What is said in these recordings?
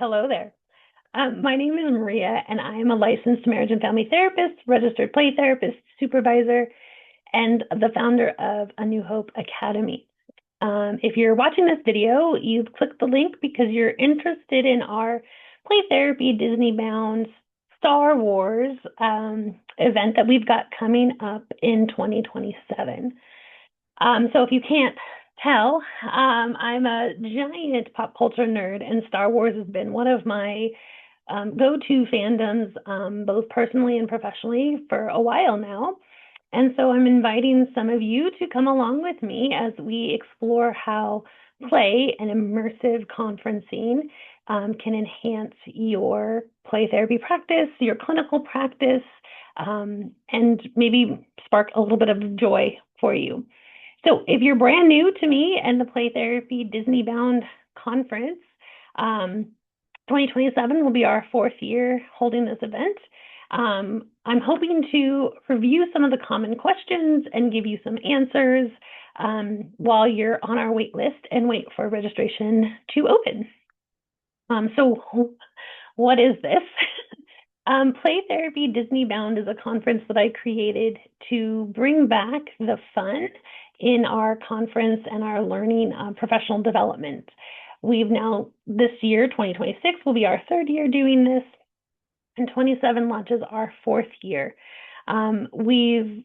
Hello there. My name is Maria, and I am a licensed marriage and family therapist, registered play therapist, supervisor, and the founder of A New Hope Academy. If you're watching this video, you've clicked the link because you're interested in our play therapy Disney bound Star Wars event that we've got coming up in 2027. So if you can't tell, I'm a giant pop culture nerd, and Star Wars has been one of my go-to fandoms, both personally and professionally, for a while now. And so I'm inviting some of you to come along with me as we explore how play and immersive conferencing can enhance your play therapy practice, your clinical practice, and maybe spark a little bit of joy for you. So if you're brand new to me and the Play Therapy Disney Bound Conference, 2027 will be our fourth year holding this event. I'm hoping to review some of the common questions and give you some answers while you're on our wait list and wait for registration to open. So what is this? Play Therapy Disney Bound is a conference that I created to bring back the fun in our conference and our learning professional development. We've now, this year, 2026, will be our third year doing this, and 27 launches our fourth year. We've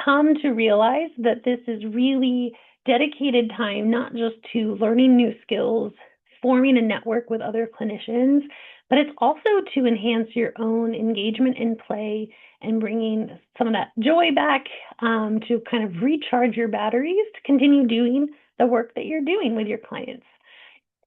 come to realize that this is really dedicated time, not just to learning new skills, forming a network with other clinicians, but it's also to enhance your own engagement in play and bringing some of that joy back to kind of recharge your batteries to continue doing the work that you're doing with your clients.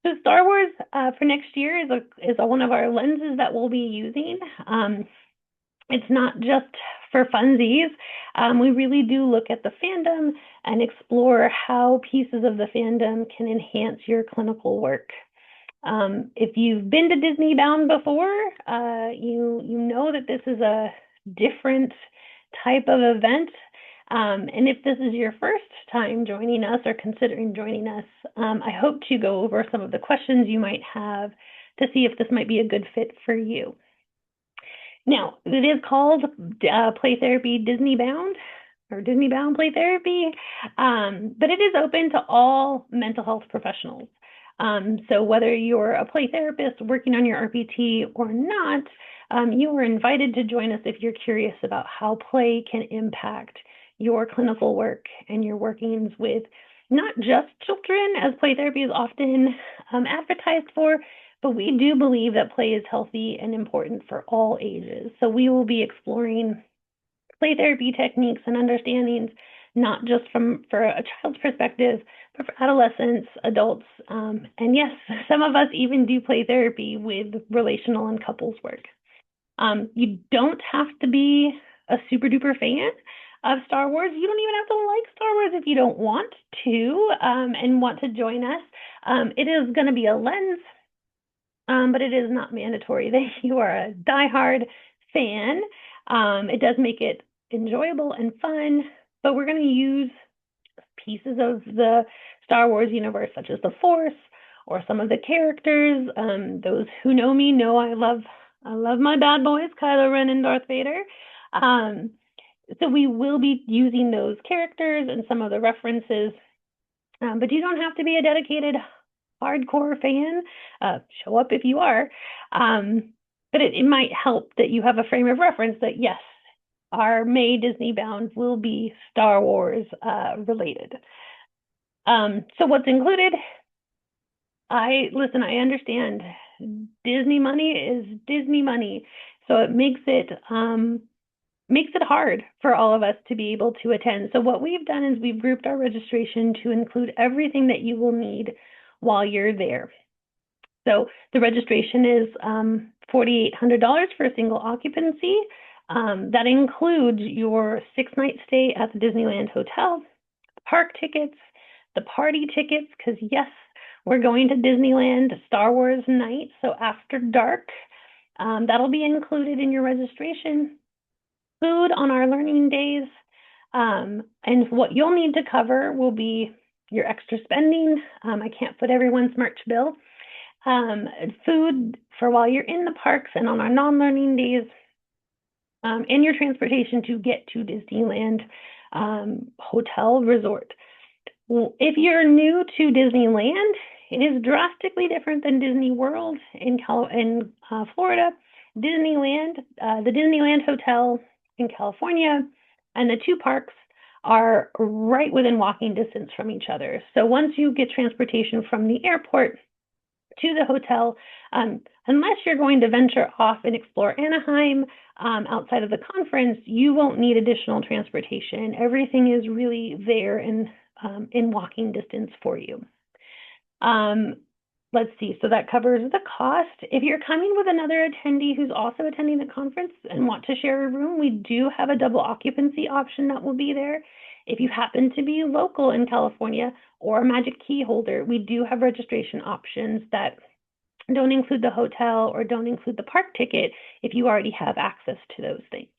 So Star Wars for next year is one of our lenses that we'll be using. It's not just for funsies. We really do look at the fandom and explore how pieces of the fandom can enhance your clinical work. If you've been to Disney Bound before, you know that this is a different type of event. And if this is your first time joining us or considering joining us, I hope to go over some of the questions you might have to see if this might be a good fit for you. Now, it is called Play Therapy Disney Bound or Disney Bound Play Therapy, but it is open to all mental health professionals. So whether you're a play therapist working on your RPT or not, you are invited to join us if you're curious about how play can impact your clinical work and your workings with not just children, as play therapy is often advertised for, but we do believe that play is healthy and important for all ages. So we will be exploring play therapy techniques and understandings, not just for a child's perspective, but for adolescents, adults, and yes, some of us even do play therapy with relational and couples work. You don't have to be a super duper fan of Star Wars. You don't even have to like Star Wars if you don't want to and want to join us. It is going to be a lens, but it is not mandatory that you are a diehard fan. It does make it enjoyable and fun, but we're going to use pieces of the Star Wars universe, such as the Force or some of the characters. Those who know me know I love my bad boys, Kylo Ren and Darth Vader. So we will be using those characters and some of the references, but you don't have to be a dedicated hardcore fan. Show up if you are. But it might help that you have a frame of reference that, yes, our May Disney Bound will be Star Wars related. So what's included? I understand Disney money is Disney money. So it makes it hard for all of us to be able to attend. So what we've done is we've grouped our registration to include everything that you will need while you're there. So the registration is $4,800 for a single occupancy. That includes your 6-night stay at the Disneyland Hotel, park tickets, the party tickets, because yes, we're going to Disneyland Star Wars night, so after dark, that'll be included in your registration. Food on our learning days, and what you'll need to cover will be your extra spending. I can't put everyone's merch bill. food for while you're in the parks and on our non-learning days, and your transportation to get to Disneyland Hotel Resort. If you're new to Disneyland, it is drastically different than Disney World in Florida. Disneyland, the Disneyland Hotel in California, and the two parks are right within walking distance from each other. So once you get transportation from the airport to the hotel, unless you're going to venture off and explore Anaheim outside of the conference, you won't need additional transportation. Everything is really there in walking distance for you. Let's see, so that covers the cost. If you're coming with another attendee who's also attending the conference and want to share a room, we do have a double occupancy option that will be there. If you happen to be local in California or a Magic Key holder, we do have registration options that don't include the hotel or don't include the park ticket if you already have access to those things.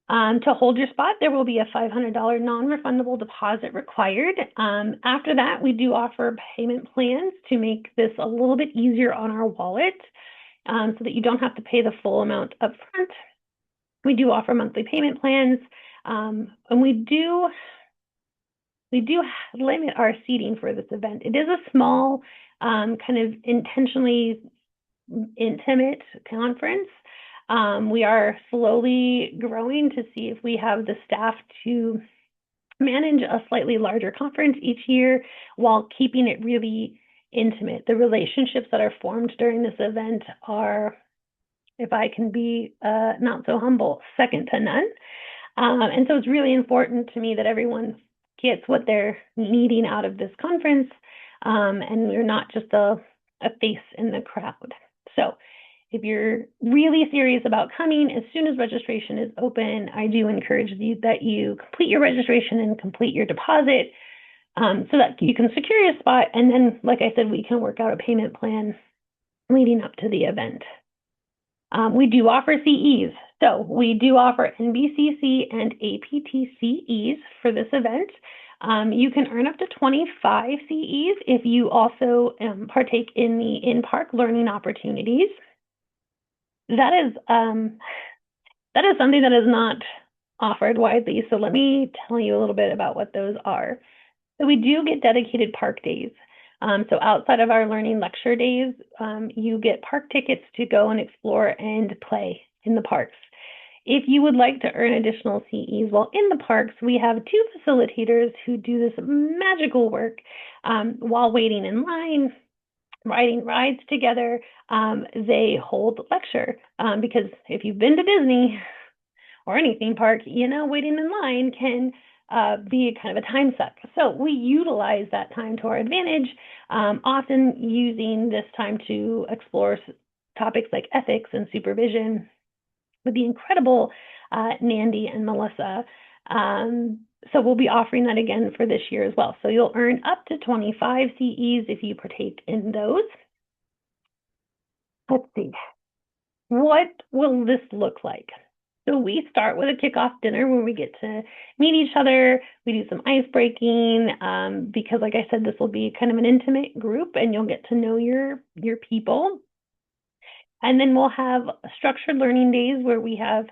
To hold your spot, there will be a $500 non-refundable deposit required. After that, we do offer payment plans to make this a little bit easier on our wallet so that you don't have to pay the full amount up front. We do offer monthly payment plans, and we do limit our seating for this event. It is a small, kind of intentionally intimate conference. We are slowly growing to see if we have the staff to manage a slightly larger conference each year while keeping it really intimate. The relationships that are formed during this event are, if I can be not so humble, second to none. And so it's really important to me that everyone gets what they're needing out of this conference, and we're not just a face in the crowd. So if you're really serious about coming, as soon as registration is open, I do encourage you that you complete your registration and complete your deposit so that you can secure your spot. And then, like I said, we can work out a payment plan leading up to the event. We do offer CEs. So we do offer NBCC and APT CEs for this event. You can earn up to 25 CEs if you also partake in the in-park learning opportunities. That is something that is not offered widely. So let me tell you a little bit about what those are. So we do get dedicated park days. So outside of our learning lecture days, you get park tickets to go and explore and play in the parks. If you would like to earn additional CEs while in the parks, we have two facilitators who do this magical work while waiting in line, riding rides together. They hold lecture because if you've been to Disney or any theme park, you know waiting in line can be kind of a time suck. So we utilize that time to our advantage, often using this time to explore topics like ethics and supervision with the incredible Nandy and Melissa. So we'll be offering that again for this year as well. So you'll earn up to 25 CEs if you partake in those. Let's see. What will this look like? So we start with a kickoff dinner where we get to meet each other. We do some ice breaking because, like I said, this will be kind of an intimate group and you'll get to know your people. And then we'll have structured learning days where we have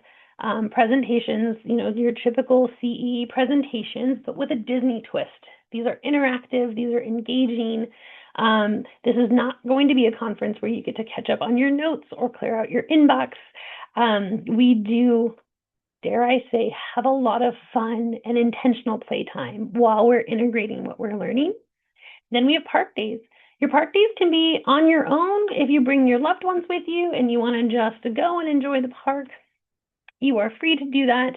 presentations, you know, your typical CE presentations, but with a Disney twist. These are interactive, these are engaging. This is not going to be a conference where you get to catch up on your notes or clear out your inbox. We do, dare I say, have a lot of fun and intentional playtime while we're integrating what we're learning. Then we have park days. Your park days can be on your own if you bring your loved ones with you and you want to just go and enjoy the park. You are free to do that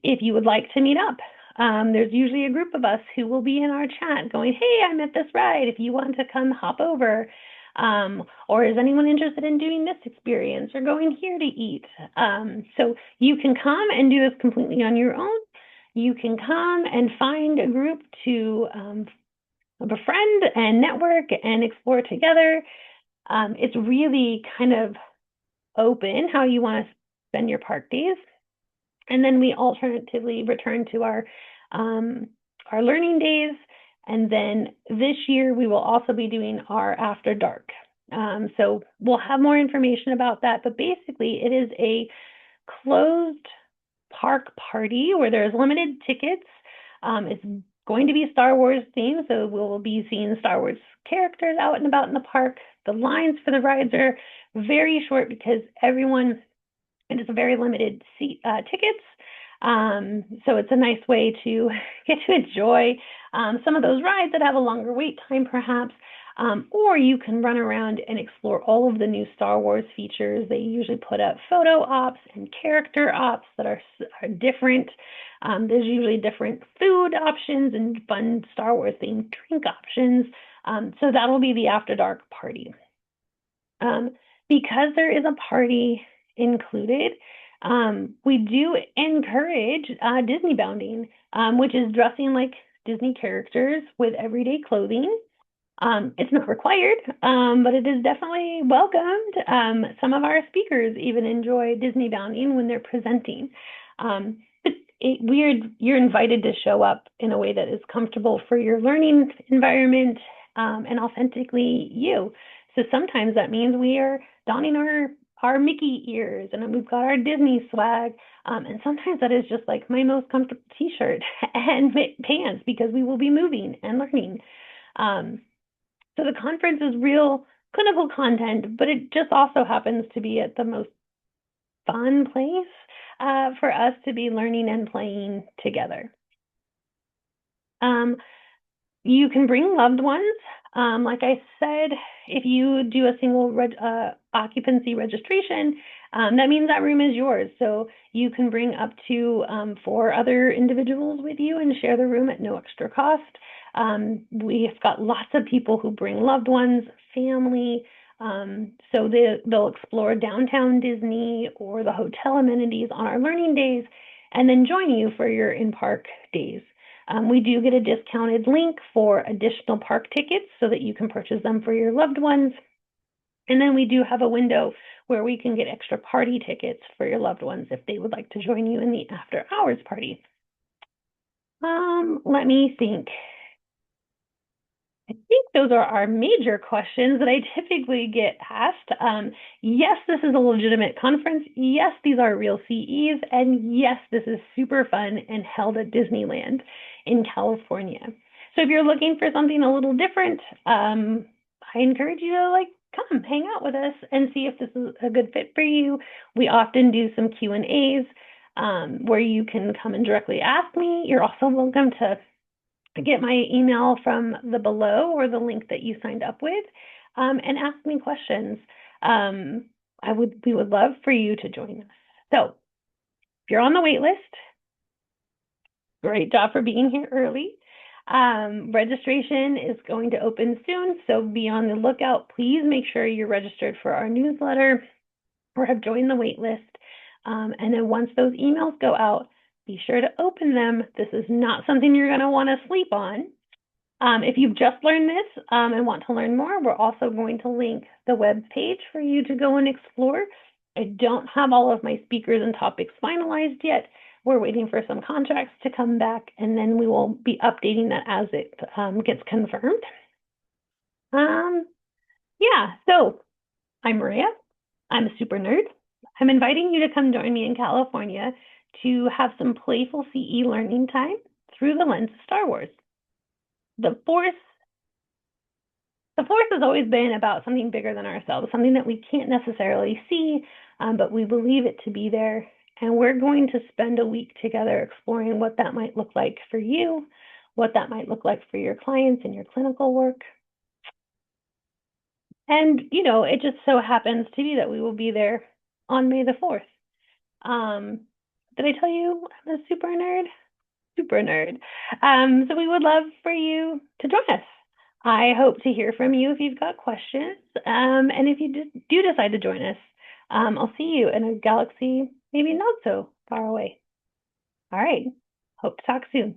if you would like to meet up. There's usually a group of us who will be in our chat going, hey, I'm at this ride if you want to come hop over. Or is anyone interested in doing this experience or going here to eat? So you can come and do this completely on your own. You can come and find a group to befriend and network and explore together. It's really kind of open how you want to spend your park days. And then we alternatively return to our learning days. And then this year, we will also be doing our After Dark. So we'll have more information about that, but basically it is a closed park party where there's limited tickets. It's going to be Star Wars themed, so we'll be seeing Star Wars characters out and about in the park. The lines for the rides are very short because it is a very limited seat tickets. So it's a nice way to get to enjoy some of those rides that have a longer wait time, perhaps. Or you can run around and explore all of the new Star Wars features. They usually put up photo ops and character ops that are different. There's usually different food options and fun Star Wars themed drink options. So that'll be the After Dark party. Because there is a party included, we do encourage Disney bounding, which is dressing like Disney characters with everyday clothing. It's not required, but it is definitely welcomed. Some of our speakers even enjoy Disney bounding when they're presenting. But you're invited to show up in a way that is comfortable for your learning environment and authentically you. So sometimes that means we are donning our Mickey ears and we've got our Disney swag. And sometimes that is just like my most comfortable t-shirt and pants because we will be moving and learning. So the conference is real clinical content, but it just also happens to be at the most fun place for us to be learning and playing together. You can bring loved ones. Like I said, if you do a single occupancy registration, that means that room is yours. So you can bring up to 4 other individuals with you and share the room at no extra cost. We've got lots of people who bring loved ones, family, so they'll explore downtown Disney or the hotel amenities on our learning days and then join you for your in-park days. We do get a discounted link for additional park tickets so that you can purchase them for your loved ones. And then we do have a window where we can get extra party tickets for your loved ones if they would like to join you in the after hours party. Let me think. I think those are our major questions that I typically get asked. Yes, this is a legitimate conference. Yes, these are real CEs. And yes, this is super fun and held at Disneyland in California. So if you're looking for something a little different, I encourage you to come hang out with us and see if this is a good fit for you. We often do some Q&As where you can come and directly ask me. You're also welcome to get my email from the below or the link that you signed up with and ask me questions. We would love for you to join us. So if you're on the wait list, great job for being here early. Registration is going to open soon, so be on the lookout. Please make sure you're registered for our newsletter or have joined the wait list. And then once those emails go out, be sure to open them. This is not something you're going to want to sleep on. If you've just learned this and want to learn more, we're also going to link the web page for you to go and explore. I don't have all of my speakers and topics finalized yet. We're waiting for some contracts to come back, and then we will be updating that as it gets confirmed. Yeah, so I'm Maria. I'm a super nerd. I'm inviting you to come join me in California to have some playful CE learning time through the lens of Star Wars. The Force has always been about something bigger than ourselves, something that we can't necessarily see, but we believe it to be there. And we're going to spend a week together exploring what that might look like for you, what that might look like for your clients and your clinical work. And, it just so happens to be that we will be there on May the 4th. Did I tell you I'm a super nerd? Super nerd. So we would love for you to join us. I hope to hear from you if you've got questions. And if you do decide to join us, I'll see you in a galaxy maybe not so far away. All right. Hope to talk soon.